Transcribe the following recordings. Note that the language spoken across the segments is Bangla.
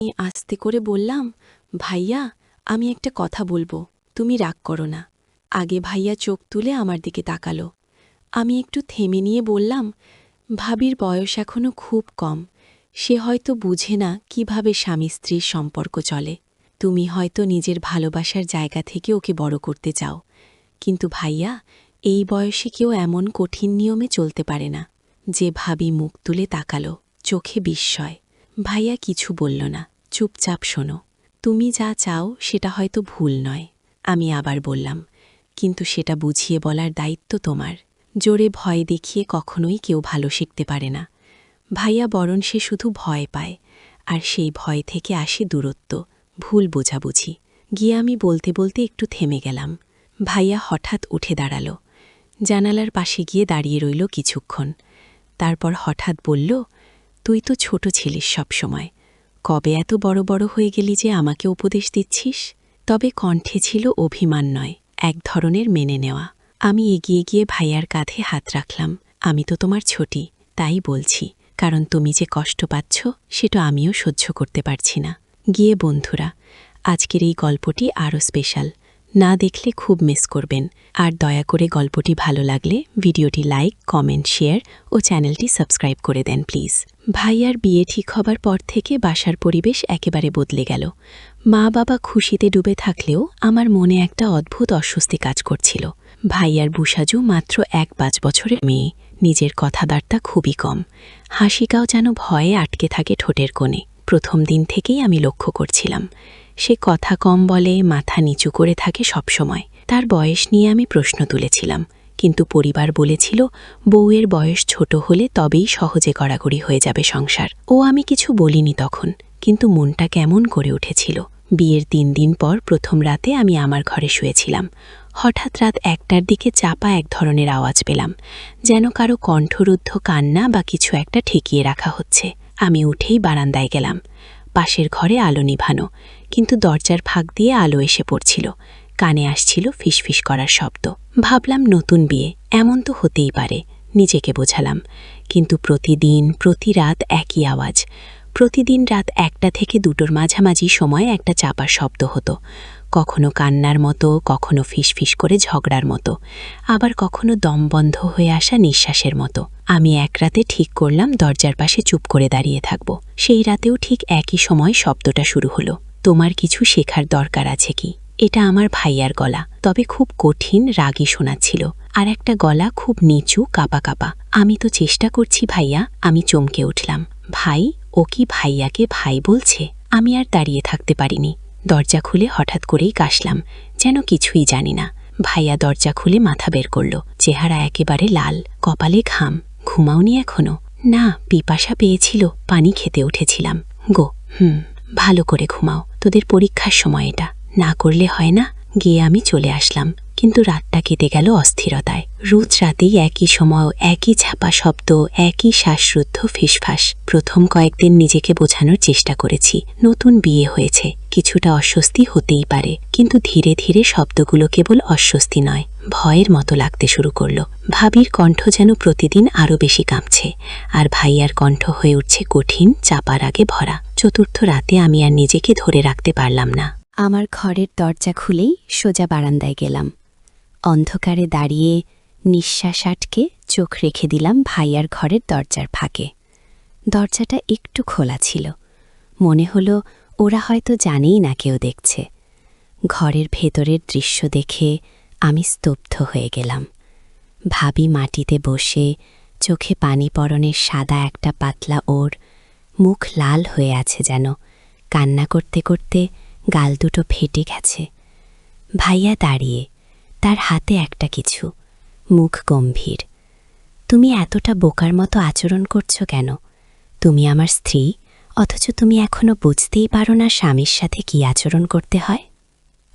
আমি আস্তে করে বললাম, ভাইয়া, আমি একটা কথা বলবো, তুমি রাগ করো না। আগে ভাইয়া চোখ তুলে আমার দিকে তাকালো। আমি একটু থেমে নিয়ে বললাম, ভাবির বয়স এখনো খুব কম, সে হয়তো বুঝে না কিভাবে স্বামী স্ত্রীর সম্পর্ক চলে। তুমি হয়তো নিজের ভালোবাসার জায়গা থেকে ওকে বড় করতে চাও, কিন্তু ভাইয়া, এই বয়সে কেউ এমন কঠিন নিয়মে চলতে পারে না। যে ভাবি মুখ তুলে তাকালো, চোখে বিস্ময়। ভাইয়া কিছু বলল না, চুপচাপ শোনো। তুমি যা চাও সেটা হয়তো ভুল নয়। আমি আবার বললাম, কিন্তু সেটা বুঝিয়ে বলার দায়িত্ব তোমার। জোরে ভয় দেখিয়ে কখনোই কেউ ভালো শিখতে পারে না। ভাইয়া বরং সে শুধু ভয় পায়, আর সেই ভয় থেকে আসে দূরত্ব, ভুল বোঝাবুঝি। গিয়ে আমি বলতে বলতে একটু থেমে গেলাম। ভাইয়া হঠাৎ উঠে দাঁড়াল, জানালার পাশে গিয়ে দাঁড়িয়ে রইল কিছুক্ষণ। তারপর হঠাৎ বলল, তুই তো ছোট ছিলিস সব সময়, কবে এত বড় বড় হয়ে গেলি যে আমাকে উপদেশ দিচ্ছিস? তবে কণ্ঠে ছিল অভিমান নয়, এক ধরনের মেনে নেওয়া। আমি এগিয়ে গিয়ে ভাইয়ার কাঁধে হাত রাখলাম। আমি তো তোমার ছোটি, তাই বলছি, কারণ তুমি যে কষ্ট পাচ্ছ সেটা আমিও সহ্য করতে পারছি না। গিয়ে বন্ধুরা, আজকের এই গল্পটি আরও স্পেশাল, না দেখলে খুব মিস করবেন। আর দয়া করে গল্পটি ভালো লাগলে ভিডিওটি লাইক, কমেন্ট, শেয়ার ও চ্যানেলটি সাবস্ক্রাইব করে দেন প্লিজ। ভাইয়ার বিয়ে ঠিক হবার পর থেকে বাসার পরিবেশ একেবারে বদলে গেল। মা বাবা খুশিতে ডুবে থাকলেও আমার মনে একটা অদ্ভুত অস্বস্তি কাজ করছিল। ভাইয়ার বুসাজু মাত্র ১-৫ বছরের মেয়ে, নিজের কথাবার্তা খুবই কম, হাসিটাও যেন ভয়ে আটকে থাকে ঠোঁটের কোণে। প্রথম দিন থেকেই আমি লক্ষ্য করছিলাম, সে কথা কম বলে, মাথা নিচু করে থাকে সবসময়। তার বয়স নিয়ে আমি প্রশ্ন তুলেছিলাম, কিন্তু পরিবার বলেছিল বউয়ের বয়স ছোট হলে তবেই সহজে গড়াগড়ি হয়ে যাবে সংসার। আমি কিছু বলিনি তখন, কিন্তু মনটা কেমন করে উঠেছিল। বিয়ের ৩ দিন পর প্রথম রাতে আমি আমার ঘরে শুয়েছিলাম। হঠাৎ রাত ১টার দিকে চাপা এক ধরনের আওয়াজ পেলাম, যেন কারো কণ্ঠরুদ্ধ কান্না বা কিছু একটা ঠেকিয়ে রাখা হচ্ছে। আমি উঠেই বারান্দায় গেলাম। পাশের ঘরে আলো নিভানো, কিন্তু দরজার ফাঁক দিয়ে আলো এসে পড়ছিল। কানে আসছিল ফিসফিস করার শব্দ। ভাবলাম নতুন বিয়ে, এমন তো হতেই পারে, নিজেকে বোঝালাম। কিন্তু প্রতিদিন প্রতি রাত একই আওয়াজ। প্রতিদিন রাত ১টা থেকে ২টোর মাঝামাঝি সময় একটা চাপার শব্দ হতো, কখনো কান্নার মতো, কখনো ফিসফিস করে ঝগড়ার মতো, আবার কখনো দমবন্ধ হয়ে আসা নিঃশ্বাসের মতো। আমি এক রাতে ঠিক করলাম দরজার পাশে চুপ করে দাঁড়িয়ে থাকব। সেই রাতেও ঠিক একই সময় শব্দটা শুরু হলো, তোমার কিছু শেখার দরকার আছে কি? এটা আমার ভাইয়ার গলা, তবে খুব কঠিন, রাগী শোনাচ্ছিল। আর একটা গলা খুব নিচু, কাপা কাপা। আমি তো চেষ্টা করছি ভাইয়া। আমি চমকে উঠলাম, ভাই? ও কি ভাইয়াকে ভাই বলছে? আমি আর দাঁড়িয়ে থাকতে পারিনি, দরজা খুলে হঠাৎ করেই কাশলাম, যেন কিছুই জানি না। ভাইয়া দরজা খুলে মাথা বের করল, চেহারা একেবারে লাল, কপালে ঘাম। ঘুমাওনি এখনো? না, পিপাসা পেয়েছিল, পানি খেতে উঠেছিলাম গো। ভালো করে ঘুমাও, তোদের পরীক্ষার সময় এটা, না করলে হয় না। গিয়ে আমি চলে আসলাম, কিন্তু রাতটা কেটে গেল অস্থিরতায়। রোজ রাতেই একই সময়, একই ছাপা শব্দ, একই শ্বাসরুদ্ধ ফিসফাস। প্রথম কয়েকদিন নিজেকে বোঝানোর চেষ্টা করেছি, নতুন বিয়ে হয়েছে, কিছুটা অস্বস্তি হতেই পারে। কিন্তু ধীরে ধীরে শব্দগুলো কেবল অস্বস্তি নয়, ভয়ের মতো লাগতে শুরু করলো। ভাবির কণ্ঠ যেন প্রতিদিন আরও বেশি কাঁপছে, আর ভাইয়ার কণ্ঠ হয়ে উঠছে কঠিন, চাপার আগে ভরা। চতুর্থ রাতে আমি আর নিজেকে ধরে রাখতে পারলাম না। আমার ঘরের দরজা খুলেই সোজা বারান্দায় গেলাম। অন্ধকারে দাঁড়িয়ে নিঃশ্বাস আটকে চোখ রেখে দিলাম ভাইয়ার ঘরের দরজার ফাঁকে। দরজাটা একটু খোলা ছিল, মনে হলো ওরা হয়তো জানেই না কেউ দেখছে। ঘরের ভেতরের দৃশ্য দেখে আমি স্তব্ধ হয়ে গেলাম। ভাবি মাটিতে বসে, চোখে পানি পরনের সাদা একটা পাতলা ওর, মুখ লাল হয়ে আছে যেন, কান্না করতে করতে গাল দুটো ফেটে গেছে। ভাইয়া দাঁড়িয়ে, তার হাতে একটা কিছু, মুখ গম্ভীর। তুমি এতটা বোকার মতো আচরণ করছো কেন? তুমি আমার স্ত্রী, অথচ তুমি এখনো বুঝতেই পারো না স্বামীর সাথে কি আচরণ করতে হয়?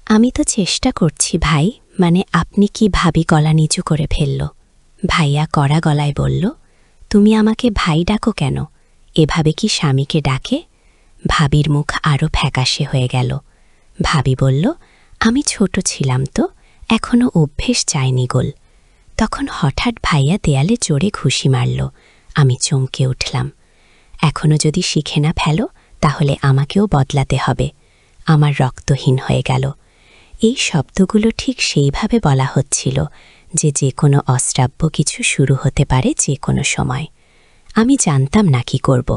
আমি তো চেষ্টা করছি ভাই, মানে আপনি কি? ভাবি গলা নিচু করে ফেলল। ভাইয়া কড়া গলায় বলল, তুমি আমাকে ভাই ডাকো কেন? এভাবে কি স্বামীকে ডাকে? ভাবির মুখ আরও ফ্যাকাশে হয়ে গেল। ভাবি বলল, আমি ছোট ছিলাম তো, এখনো অভ্যেস যায়নি গোল। তখন হঠাৎ ভাইয়া দেয়ালে জোরে ঘুষি মারল। আমি চমকে উঠলাম। এখনো যদি শিখে না ফেলো তাহলে আমাকেও বদলাতে হবে। আমার রক্তহীন হয়ে গেল। এই শব্দগুলো ঠিক সেইভাবে বলা হচ্ছিল যে যে কোনো অশ্রাব্য কিছু শুরু হতে পারে যে কোনো সময়। আমি জানতাম না কি করব।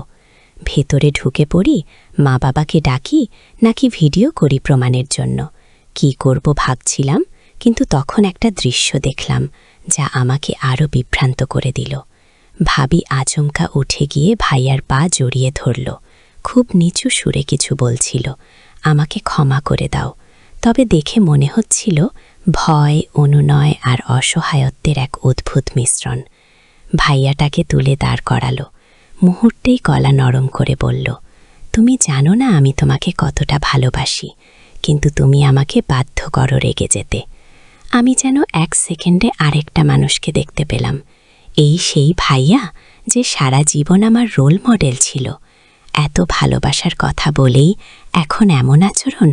ভেতরে ঢুকে পড়ি, মা বাবাকে ডাকি, নাকি ভিডিও করি প্রমাণের জন্য। কি করব ভাবছিলাম, কিন্তু তখন একটা দৃশ্য দেখলাম যা আমাকে আরও বিভ্রান্ত করে দিল। ভাবি আচমকা উঠে গিয়ে ভাইয়ার পা জড়িয়ে ধরল। খুব নিচু সুরে কিছু বলছিল, আমাকে ক্ষমা করে দাও। তবে দেখে মনে হচ্ছিল ভয়, অনুনয় আর অসহায়ত্বের এক অদ্ভুত মিশ্রণ। ভাইয়াটাকে তুলে দাঁড় করালো। মুহূর্তেই গলা নরম করে বলল, তুমি জানো না আমি তোমাকে কতটা ভালোবাসি, কিন্তু তুমি আমাকে বাধ্য করো রেগে যেতে। আমি যেন 1 সেকেন্ডে আরেকটা মানুষকে দেখতে পেলাম। এই সেই ভাইয়া যে সারা জীবন আমার রোল মডেল ছিল। এত ভালোবাসার কথা বলেই এখন এমন আচরণ।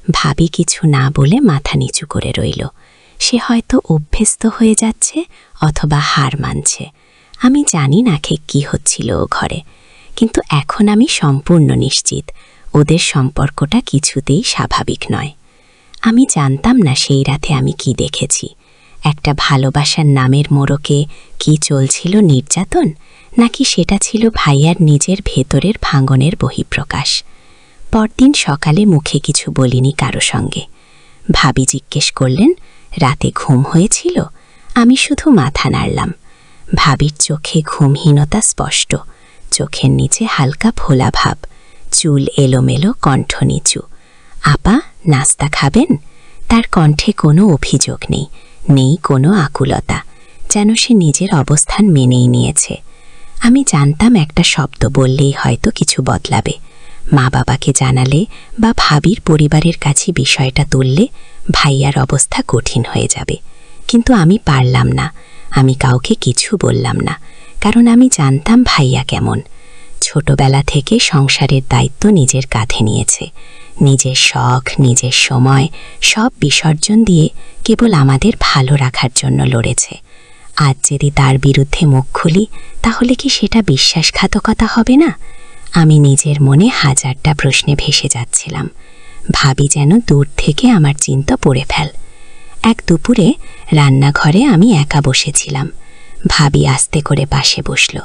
ভাবি কিছু না বলে মাথা নিচু করে রইল। সে হয়তো অভ্যস্ত হয়ে যাচ্ছে অথবা হার মানছে। আমি জানি না ঠিক কী হচ্ছিল ও ঘরে, কিন্তু এখন আমি সম্পূর্ণ নিশ্চিত ওদের সম্পর্কটা কিছুতেই স্বাভাবিক নয়। আমি জানতাম না সেই রাতে আমি কি দেখেছি। একটা ভালোবাসার নামের মোড়কে কি চলছিল নির্যাতন, নাকি সেটা ছিল ভাইয়ার নিজের ভেতরের ভাঙনের বহিঃপ্রকাশ। পরদিন সকালে মুখে কিছু বলিনি কারো সঙ্গে। ভাবি জিজ্ঞেস করলেন, রাতে ঘুম হয়েছিল? আমি শুধু মাথা নাড়লাম। ভাবির চোখে ঘুমহীনতা স্পষ্ট, চোখের নিচে হালকা ফোলা ভাব, চুল এলোমেলো, কণ্ঠ নিচু। আপা, নাস্তা খাবেন? তার কণ্ঠে কোনো অভিযোগ নেই, নেই কোনো আকুলতা, যেন সে নিজের অবস্থান মেনেই নিয়েছে। আমি জানতাম একটা শব্দ বললেই হয়তো কিছু বদলাবে। মা বাবাকে জানালে বা ভাবির পরিবারের কাছে বিষয়টা তুললে ভাইয়ার অবস্থা কঠিন হয়ে যাবে। কিন্তু আমি পারলাম না। আমি কাউকে কিছু বললাম না, কারণ আমি জানতাম ভাইয়া কেমন। ছোটবেলা থেকে সংসারের দায়িত্ব নিজের কাঁধে নিয়েছে। নিজের শখ, নিজের সময় সব বিসর্জন দিয়ে কেবল আমাদের ভালো রাখার জন্য লড়েছে। আজ যদি তার বিরুদ্ধে মুখ খুলি, তাহলে কি সেটা বিশ্বাসঘাতকতা হবে না? আমি নিজের মনে হাজারটা প্রশ্নে ভেসে যাচ্ছিলাম। ভাবি যেন দূর থেকে আমার চিন্তা পড়ে ফেল। এক দুপুরে রান্নাঘরে আমি একা বসেছিলাম। ভাবি আস্তে করে পাশে বসল।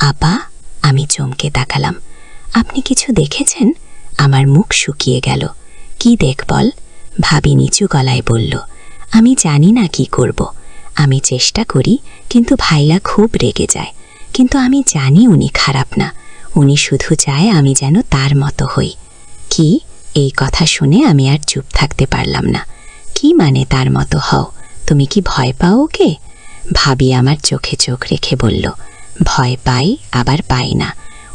আপা, আমি চমকে তাকালাম। আপনি কিছু দেখেছেন? আমার মুখ শুকিয়ে গেল। কি দেখ বল? ভাবি নিচু গলায় বলল, আমি জানি না কি করব। আমি চেষ্টা করি, কিন্তু ভাইয়া খুব রেগে যায়। কিন্তু আমি জানি উনি খারাপ না। উনি শুধু চায় আমি যেন তার মতো হই। কি? এই কথা শুনে আমি আর চুপ থাকতে পারলাম না। কি মানে তার মতো হও? তুমি কি ভয় পাও ওকে? ভাবি আমার চোখে চোখ রেখে বলল, ভয় পাই, আবার পাই না।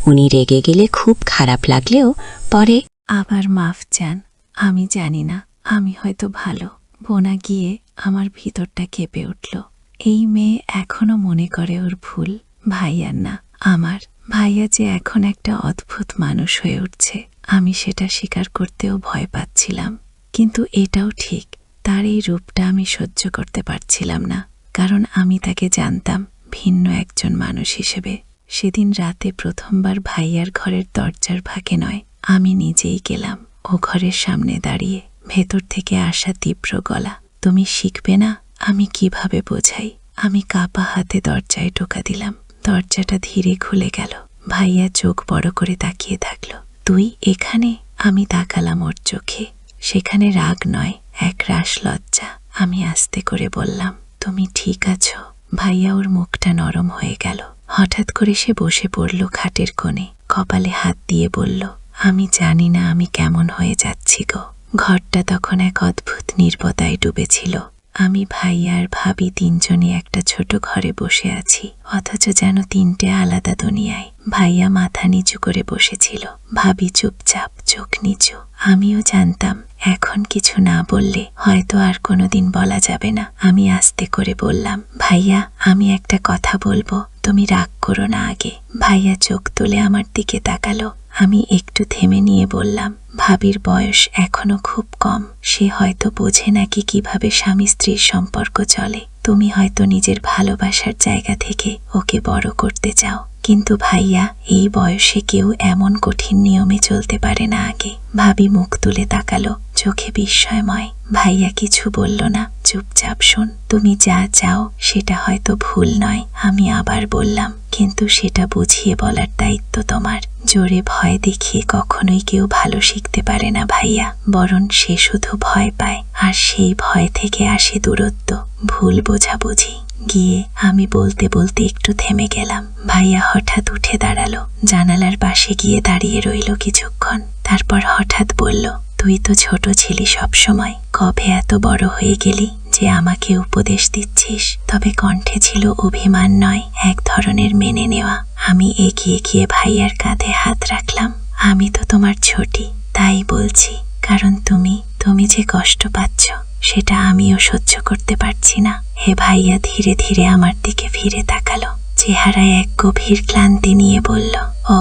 উনি রেগে গেলে খুব খারাপ লাগলেও পরে আবার মাফ চান। আমি জানি না, আমি হয়তো ভালো বোনা গিয়ে আমার ভিতরটা কেঁপে উঠল। এই মেয়ে এখনো মনে করে ওর ভুল ভাইয়ার না, আমার। ভাইয়া যে এখন একটা অদ্ভুত মানুষ হয়ে উঠছে, আমি সেটা স্বীকার করতেও ভয় পাচ্ছিলাম। কিন্তু এটাও ঠিক, তার এই রূপটা আমি সহ্য করতে পারছিলাম না, কারণ আমি তাকে জানতাম ভিন্ন একজন মানুষ হিসেবে। সেদিন রাতে প্রথমবার ভাইয়ার ঘরের দরজার ফাঁকে নয়, আমি নিজেই গেলাম। ও ঘরের সামনে দাঁড়িয়ে ভেতর থেকে আসা তীব্র গলা, তুমি শিখবে না? আমি কিভাবে বোঝাই? আমি কাপা হাতে দরজায় টোকা দিলাম। দরজাটা ধীরে খুলে গেল। ভাইয়া চোখ বড় করে তাকিয়ে থাকলো। তুই এখানে? আমি তাকালাম ওর চোখে। সেখানে রাগ নয়, এক রাশ লজ্জা। আমি আস্তে করে বললাম, তুমি ঠিক আছো? ভাইয়া ওর মুখটা নরম হয়ে গেল। হঠাৎ করে সে বসে পড়ল খাটের কোণে, কপালে হাত দিয়ে বলল, আমি জানি না আমি কেমন হয়ে যাচ্ছি গো। ঘরটা তখন এক অদ্ভুত নীরবতায় ডুবেছিল। আমি, ভাইয়া আর ভাবি তিনজনে একটা ছোট ঘরে বসে আছি, অথচ যেন তিনটে আলাদা দুনিয়ায়। ভাইয়া মাথা নিচু করে বসেছিল, ভাবি চুপচাপ, চোখ নিচু। আমিও জানতাম এখন কিছু না বললে হয়তো আর কোনোদিন বলা যাবে না। আমি আস্তে করে বললাম, ভাইয়া, আমি একটা কথা বলবো, তুমি রাগ করো না আগে। ভাইয়া চোখ তুলে আমার দিকে তাকালো। আমি একটু থেমে নিয়ে বললাম, ভাবির বয়স এখনো খুব কম, সে হয়তো বোঝে নাকি কিভাবে স্বামী স্ত্রীর সম্পর্ক চলে। তুমি হয়তো নিজের ভালোবাসার জায়গা থেকে ওকে বড় করতে চাও, কিন্তু ভাইয়া, এই বয়সে কেউ এমন কঠিন নিয়মে চলতে পারে না। আগে ভাবি মুখ তুলে তাকালো, চোখে বিস্ময়ময়। ভাইয়া কিছু বলল না, চুপচাপ শোন। তুমি যা চাও সেটা হয়তো ভুল নয়, আমি আবার বললাম, কিন্তু সেটা বুঝিয়ে বলার দায়িত্ব তোমার। জোরে ভয় দেখিয়ে কখনোই কেউ ভালো শিখতে পারে না ভাইয়া, বরং সে শুধু ভয় পায়, আর সেই ভয় থেকে আসে দূরত্ব, ভুল বোঝাবুঝি। গিয়ে আমি বলতে বলতে একটু থেমে গেলাম। ভাইয়া হঠাৎ উঠে দাঁড়ালো, জানালার পাশে গিয়ে দাঁড়িয়ে রইল কিছুক্ষণ, তারপর হঠাৎ বলল, তুই তো ছোট ছিলি সব সময়, কবে এত বড় হয়ে গেলি যে আমাকে উপদেশ দিচ্ছিস? তবে কণ্ঠে ছিল অভিমান নয়, এক ধরনের মেনে নেওয়া। আমি এগিয়ে গিয়ে ভাইয়ার কাঁধে হাত রাখলাম। আমি তো তোমার ছোটি, তাই বলছি, কারণ তুমি যে কষ্ট পাচ্ছ সেটা আমিও সহ্য করতে পারছি না। হে ভাইয়া ধীরে ধীরে আমার দিকে ফিরে তাকালো, চেহারায় এক গভীর ক্লান্তি নিয়ে বলল, ও,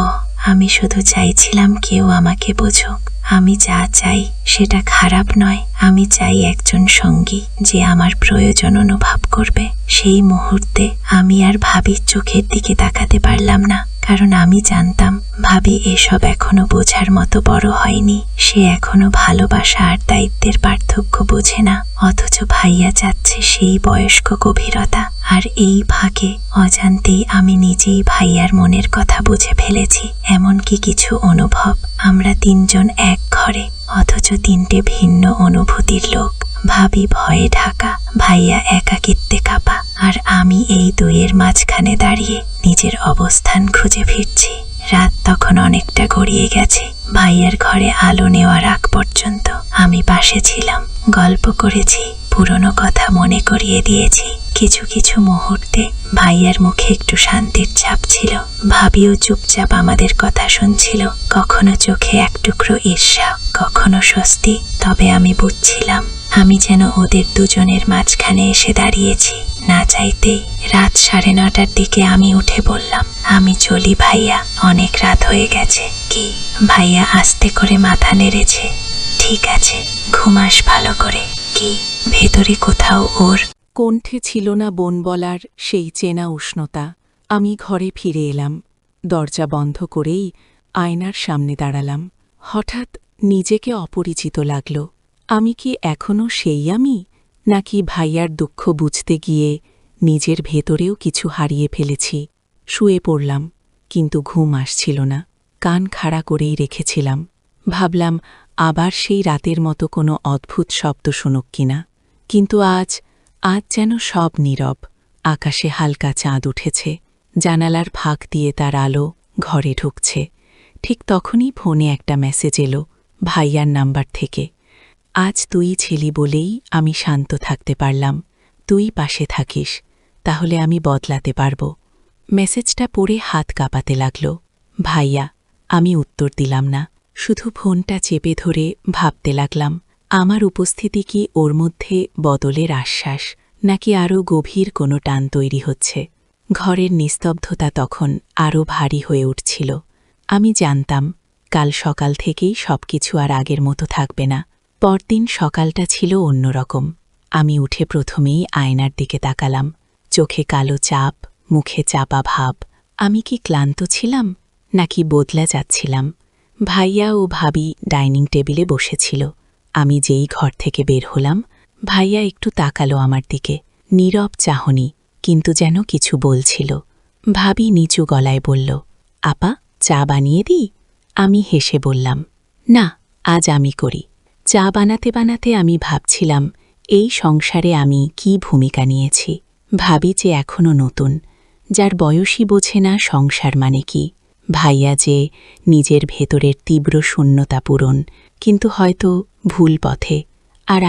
আমি শুধু চাইছিলাম কেউ আমাকে বুঝুক। আমি যা চাই সেটা খারাপ নয়, আমি চাই একজন সঙ্গী যে আমার প্রয়োজন অনুভব করবে। সেই মুহূর্তে আমি আর ভাবির চোখের দিকে তাকাতে পারলাম না, কারণ আমি জানতাম ভাবি এসব এখনো বোঝার মতো বড় হয়নি। সে এখনো ভালোবাসা আর দায়িত্বের পার্থক্য বোঝে না, অথচ ভাইয়া যাচ্ছে সেই বয়স্ক গভীরতা। আর এই ফাঁকে অজান্তেই আমি নিজেই ভাইয়ার মনের কথা বুঝে ফেলেছি। এমনকি কিছু অনুভব, আমরা তিনজন এক ঘরে, অথচ তিনটে ভিন্ন অনুভূতির লোক। ভাবি ভয়ে ঢাকা, ভাইয়া একাকিত্বে কাঁপা, আর আমি এই দুইয়ের মাঝখানে দাঁড়িয়ে নিজের অবস্থান খুঁজে ফিরছি। রাত তখন অনেকটা গড়িয়ে গেছে। ভাইয়ার ঘরে আলো নেওয়ার আগ পর্যন্ত আমি পাশে ছিলাম, গল্প করেছি, পুরনো কথা মনে করিয়ে দিয়েছি। কিছু কিছু মুহূর্তে ভাইয়ার মুখে একটু শান্তির ছাপ ছিল, ভাবিও চুপচাপ আমাদের কথা শুনছিল, কখনো চোখে এক টুকরো ঈর্ষা, কখনো স্বস্তি। তবে আমি বুঝছিলাম আমি যেন ওদের দুজনের মাঝখানে এসে দাঁড়িয়েছি। না চাইতেই রাত 9:30টার দিকে আমি উঠে বললাম, আমি চলি ভাইয়া, অনেক রাত হয়ে গেছে। কি? ভাইয়া আস্তে করে মাথা নেড়েছে। ঠিক আছে, ঘুমাস ভালো করে। কি? ভেতরে কোথাও ওর কণ্ঠে ছিল না বোন বলার সেই চেনা উষ্ণতা। আমি ঘরে ফিরে এলাম, দরজা বন্ধ করেই আয়নার সামনে দাঁড়ালাম। হঠাৎ নিজেকে অপরিচিত লাগল। আমি কি এখনও সেই আমি, নাকি ভাইয়ার দুঃখ বুঝতে গিয়ে নিজের ভেতরেও কিছু হারিয়ে ফেলেছি? শুয়ে পড়লাম, কিন্তু ঘুম আসছিল না। কান খাড়া করেই রেখেছিলাম, ভাবলাম আবার সেই রাতের মতো কোনো অদ্ভুত শব্দ শুনুক কিনা। কিন্তু আজ যেন সব নীরব। আকাশে হালকা চাঁদ উঠেছে, জানালার ফাঁক দিয়ে তার আলো ঘরে ঢুকছে। ঠিক তখনই ফোনে একটা মেসেজ এলো, ভাইয়ার নাম্বার থেকে। আজ তুই ছিলি বলেই আমি শান্ত থাকতে পারলাম। তুই পাশে থাকিস, তাহলে আমি বদলাতে পারব। মেসেজটা পড়ে হাত কাঁপাতে লাগল। ভাইয়া। আমি উত্তর দিলাম না, শুধু ফোনটা চেপে ধরে ভাবতে লাগলাম, আমার উপস্থিতি কি ওর মধ্যে বদলের আশ্বাস, নাকি আরও গভীর কোনো টান তৈরি হচ্ছে? ঘরের নিস্তব্ধতা তখন আরও ভারী হয়ে উঠছিল। আমি জানতাম কাল সকাল থেকেই সবকিছু আর আগের মতো থাকবে না। পরদিন সকালটা ছিল অন্যরকম। আমি উঠে প্রথমেই আয়নার দিকে তাকালাম, চোখে কালো চাপ, মুখে চাপা ভাব। আমি কি ক্লান্ত ছিলাম, নাকি বদলা যাচ্ছিলাম? ভাইয়া ও ভাবি ডাইনিং টেবিলে বসেছিল। আমি যেই ঘর থেকে বের হলাম, ভাইয়া একটু তাকালো আমার দিকে, নীরব চাহনি, কিন্তু যেন কিছু বলছিল। ভাবি নিচু গলায় বলল, আপা, চা বানিয়ে দিই? আমি হেসে বললাম, না, আজ আমি করি। চা বানাতে বানাতে আমি ভাবছিলাম এই সংসারে আমি কি ভূমিকা নিয়েছি। ভাবি যে এখনও নতুন, যার বয়সই বোঝে না সংসার মানে কি। ভাইয়া যে নিজের ভেতরের তীব্র শূন্যতা পূরণ, কিন্তু হয়তো ভুল পথে। আর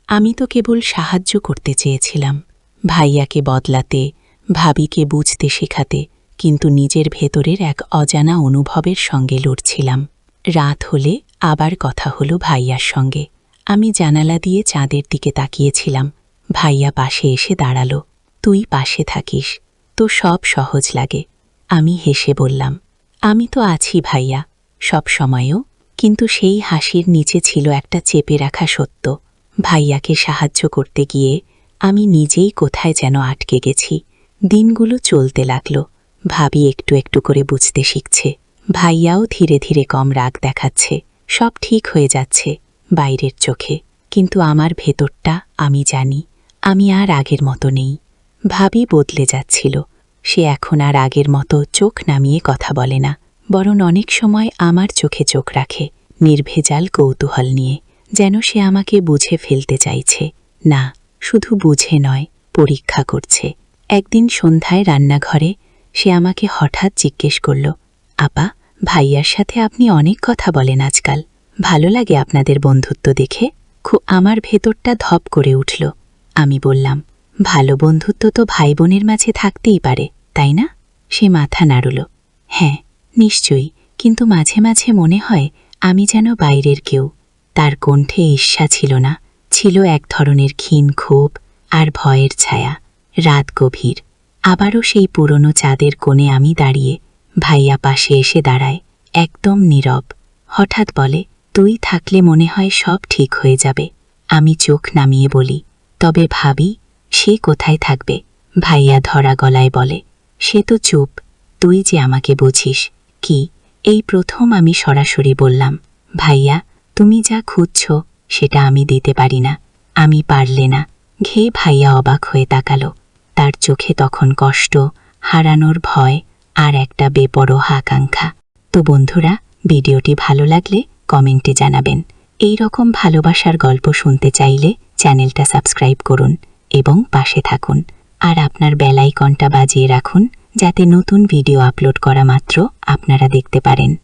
আমি তো কেবল সাহায্য করতে চেয়েছিলাম, ভাইয়াকে বদলাতে, ভাবিকে বুঝতে শেখাতে, কিন্তু নিজের ভেতরের এক অজানা অনুভবের সঙ্গে লড়ছিলাম। রাত হলে আবার কথা হলো ভাইয়ার সঙ্গে। আমি জানালা দিয়ে চাঁদের দিকে তাকিয়েছিলাম। ভাইয়া পাশে এসে দাঁড়ালো। তুই পাশে থাকিস, তো সব সহজ লাগে। আমি হেসে বললাম, আমি তো আছি ভাইয়া, সব সময়ও। কিন্তু সেই হাসির নিচে ছিল একটা চেপে রাখা সত্য। ভাইয়াকে সাহায্য করতে গিয়ে আমি নিজেই কোথায় যেন আটকে গেছি। দিনগুলো চলতে লাগল। ভাবি একটু একটু করে বুঝতে শিখছে। ভাইয়াও ধীরে ধীরে কম রাগ দেখাচ্ছে। সব ঠিক হয়ে যাচ্ছে বাইরের চোখে, কিন্তু আমার ভেতরটা আমি জানি আমি আর আগের মতো নেই। ভাবি বদলে যাচ্ছিল। সে এখন আর আগের মতো চোখ নামিয়ে কথা বলে না, বরং অনেক সময় আমার চোখে চোখ রাখে, নির্ভেজাল কৌতূহল নিয়ে, যেন সে আমাকে বুঝে ফেলতে চাইছে। না, শুধু বুঝে নয়, পরীক্ষা করছে। একদিন সন্ধ্যায় রান্নাঘরে সে আমাকে হঠাৎ জিজ্ঞেস করল, আপা, ভাইয়ার সাথে আপনি অনেক কথা বলেন আজকাল, ভালো লাগে আপনাদের বন্ধুত্ব দেখে। আমার ভেতরটা ধপ করে উঠল। আমি বললাম, ভালো বন্ধুত্ব তো ভাই বোনের মাঝে থাকতেই পারে, তাই না? সে মাথা নাড়ল। হ্যাঁ, নিশ্চয়ই, কিন্তু মাঝে মাঝে মনে হয় আমি যেন বাইরের কেউ। তার কণ্ঠে ঈর্ষা ছিল না, ছিল এক ধরনের ক্ষীণ ক্ষোভ আর ভয়ের ছায়া। রাত গভীর, আবারও সেই পুরনো চাঁদের কোণে আমি দাঁড়িয়ে। ভাইয়া পাশে এসে দাঁড়ায়, একদম নীরব। হঠাৎ বলে, তুই থাকলে মনে হয় সব ঠিক হয়ে যাবে। আমি চোখ নামিয়ে বলি, তবে ভাবি, সে কোথায় থাকবে? ভাইয়া ধরা গলায় বলে, সে তো চুপ, তুই যে আমাকে বুঝিস। কি? এই প্রথম আমি সরাসরি বললাম, ভাইয়া, তুমি যা খুঁজছ সেটা আমি দিতে পারি না। আমি পারলে না। ঘেয়ে ভাইয়া অবাক হয়ে তাকালো। তার চোখে তখন কষ্ট, হারানোর ভয় আর একটা বেপরোয়া আকাঙ্ক্ষা। তো বন্ধুরা, ভিডিওটি ভালো লাগলে কমেন্টে জানাবেন। এই রকম ভালোবাসার গল্প শুনতে চাইলে চ্যানেলটা সাবস্ক্রাইব করুন এবং পাশে থাকুন। আর আপনার বেল আইকনটা বাজিয়ে রাখুন, যাতে নতুন ভিডিও আপলোড করা মাত্র আপনারা দেখতে পারেন।